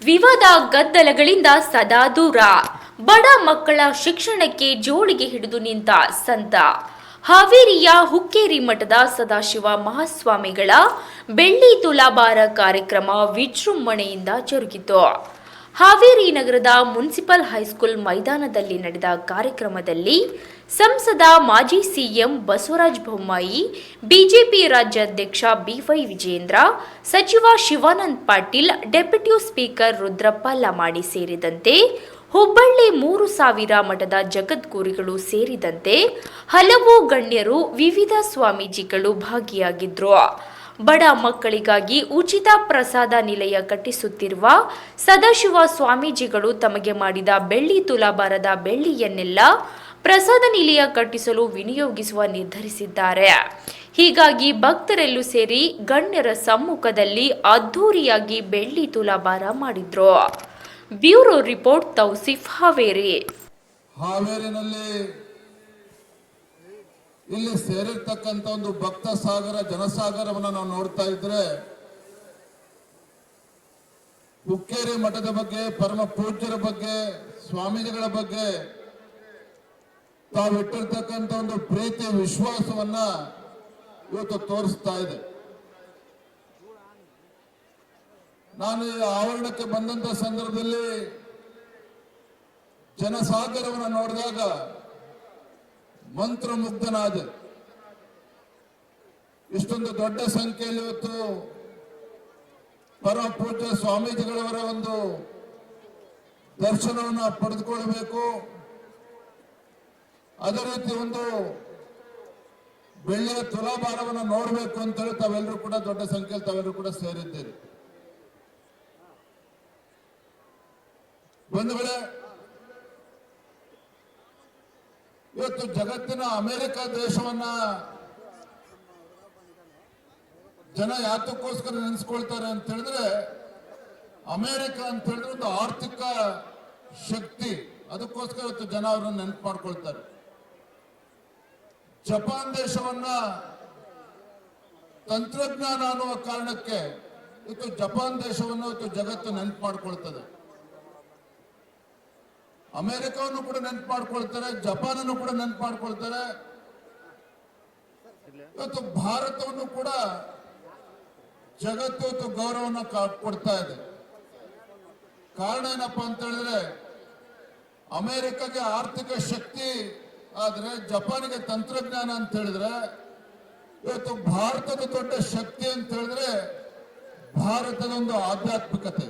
ವಿವಾದ ಗದ್ದಲಗಳಿಂದ ಸದಾ ದೂರ. ಬಡ ಮಕ್ಕಳ ಶಿಕ್ಷಣಕ್ಕೆ ಜೋಳಿಗೆ ಹಿಡಿದು ನಿಂತ ಸಂತ. ಹಾವೇರಿಯ ಹುಕ್ಕೇರಿ ಮಠದ ಸದಾಶಿವ ಮಹಾಸ್ವಾಮಿಗಳ ಬೆಳ್ಳಿ ತುಲಾಭಾರ ಕಾರ್ಯಕ್ರಮ ವಿಜೃಂಭಣೆಯಿಂದ ಜರುಗಿತು. ಹಾವೇರಿ ನಗರದ ಮುನ್ಸಿಪಲ್ ಹೈಸ್ಕೂಲ್ ಮೈದಾನದಲ್ಲಿ ನಡೆದ ಕಾರ್ಯಕ್ರಮದಲ್ಲಿ ಸಂಸದ ಮಾಜಿ ಸಿಎಂ ಬಸವರಾಜ ಬೊಮ್ಮಾಯಿ, ಬಿಜೆಪಿ ರಾಜ್ಯಾಧ್ಯಕ್ಷ ಬಿವೈ ವಿಜೇಂದ್ರ, ಸಚಿವ ಶಿವಾನಂದ ಪಾಟೀಲ್, ಡೆಪ್ಯೂಟಿ ಸ್ಪೀಕರ್ ರುದ್ರಪ್ಪ ಲಮಾಣಿ ಸೇರಿದಂತೆ ಹುಬ್ಬಳ್ಳಿ 3000 ಮಠದ ಜಗದ್ಗುರುಗಳು ಸೇರಿದಂತೆ ಹಲವು ಗಣ್ಯರು, ವಿವಿಧ ಸ್ವಾಮೀಜಿಗಳು ಭಾಗಿಯಾಗಿದ್ದರು. ಬಡ ಮಕ್ಕಳಿಗಾಗಿ ಉಚಿತ ಪ್ರಸಾದ ನಿಲಯ ಕಟ್ಟಿಸುತ್ತಿರುವ ಸದಾಶಿವ ಸ್ವಾಮೀಜಿಗಳು ತಮಗೆ ಮಾಡಿದ ಬೆಳ್ಳಿ ತುಲಾಭಾರದ ಬೆಳ್ಳಿಯನ್ನೆಲ್ಲ ಪ್ರಸಾದ ನಿಲಯ ಕಟ್ಟಿಸಲು ವಿನಿಯೋಗಿಸುವ ನಿರ್ಧರಿಸಿದ್ದಾರೆ. ಹೀಗಾಗಿ ಭಕ್ತರೆಲ್ಲೂ ಸೇರಿ ಗಣ್ಯರ ಸಮ್ಮುಖದಲ್ಲಿ ಅದ್ಧೂರಿಯಾಗಿ ಬೆಳ್ಳಿ ತುಲಾಭಾರ ಮಾಡಿದ್ರು. Bureau report, Tausif, Haveri. ಹಾವೇರಿನಲ್ಲಿ ಇಲ್ಲಿ ಸೇರಿರ್ತಕ್ಕಂಥ ಒಂದು ಭಕ್ತ ಸಾಗರ, ಜನಸಾಗರವನ್ನು ನಾವು ನೋಡ್ತಾ ಇದ್ರೆ, ಹುಕ್ಕೇರಿ ಮಠದ ಬಗ್ಗೆ, ಪರಮ ಪೂಜ್ಯರ ಬಗ್ಗೆ, ಸ್ವಾಮೀಜಿಗಳ ಬಗ್ಗೆ ತಾವಿಟ್ಟಿರ್ತಕ್ಕಂಥ ಒಂದು ಪ್ರೀತಿ, ವಿಶ್ವಾಸವನ್ನ ಇವತ್ತು ತೋರಿಸ್ತಾ ಇದೆ. ನಾನು ಈ ಆವರಣಕ್ಕೆ ಬಂದಂತ ಸಂದರ್ಭದಲ್ಲಿ ಜನಸಾಗರವನ್ನು ನೋಡಿದಾಗ ಮಂತ್ರಮುಗ್ಧನಾದೆ. ಇಷ್ಟೊಂದು ದೊಡ್ಡ ಸಂಖ್ಯೆಯಲ್ಲಿ ಇವತ್ತು ಪರಮ ಪೂಜ್ಯ ಸ್ವಾಮೀಜಿಗಳವರ ಒಂದು ದರ್ಶನವನ್ನು ಪಡೆದುಕೊಳ್ಳಬೇಕು, ಅದೇ ರೀತಿ ಒಂದು ಬೆಳ್ಳಿಯ ತುಲಾಭಾರವನ್ನು ನೋಡಬೇಕು ಅಂತೇಳಿ ತಾವೆಲ್ಲರೂ ಕೂಡ ದೊಡ್ಡ ಸಂಖ್ಯೆಯಲ್ಲಿ ತಾವೆಲ್ಲರೂ ಕೂಡ ಸೇರಿದ್ದೀರಿ. ಬಂಧುಗಳೇ, ಇವತ್ತು ಜಗತ್ತಿನ ಅಮೆರಿಕ ದೇಶವನ್ನ ಜನ ಯಾತಕ್ಕೋಸ್ಕರ ನೆನೆಸ್ಕೊಳ್ತಾರೆ ಅಂತ ಹೇಳಿದ್ರೆ, ಅಮೆರಿಕ ಅಂತ ಹೇಳಿದ್ರೆ ಒಂದು ಆರ್ಥಿಕ ಶಕ್ತಿ, ಅದಕ್ಕೋಸ್ಕರ ಇವತ್ತು ಜನ ಅವರನ್ನು ನೆನಪು ಮಾಡ್ಕೊಳ್ತಾರೆ. ಜಪಾನ್ ದೇಶವನ್ನ ತಂತ್ರಜ್ಞಾನ ಅನ್ನುವ ಕಾರಣಕ್ಕೆ ಇವತ್ತು ಜಪಾನ್ ದೇಶವನ್ನು ಇವತ್ತು ಜಗತ್ತು ನೆನಪು ಮಾಡ್ಕೊಳ್ತದೆ. ಅಮೆರಿಕವನ್ನು ಕೂಡ ನೆನಪು ಮಾಡ್ಕೊಳ್ತಾರೆ, ಜಪಾನನ್ನು ಕೂಡ ನೆನಪು ಮಾಡ್ಕೊಳ್ತಾರೆ. ಇವತ್ತು ಭಾರತವನ್ನು ಕೂಡ ಜಗತ್ತು ಇವತ್ತು ಗೌರವವನ್ನು ಕೊಡ್ತಾ ಇದೆ. ಕಾರಣ ಏನಪ್ಪಾ ಅಂತ ಹೇಳಿದ್ರೆ, ಅಮೆರಿಕಗೆ ಆರ್ಥಿಕ ಶಕ್ತಿ ಆದ್ರೆ ಜಪಾನಿಗೆ ತಂತ್ರಜ್ಞಾನ ಅಂತ ಹೇಳಿದ್ರೆ, ಇವತ್ತು ಭಾರತದ ದೊಡ್ಡ ಶಕ್ತಿ ಅಂತ ಹೇಳಿದ್ರೆ ಭಾರತದ ಒಂದು ಆಧ್ಯಾತ್ಮಿಕತೆ.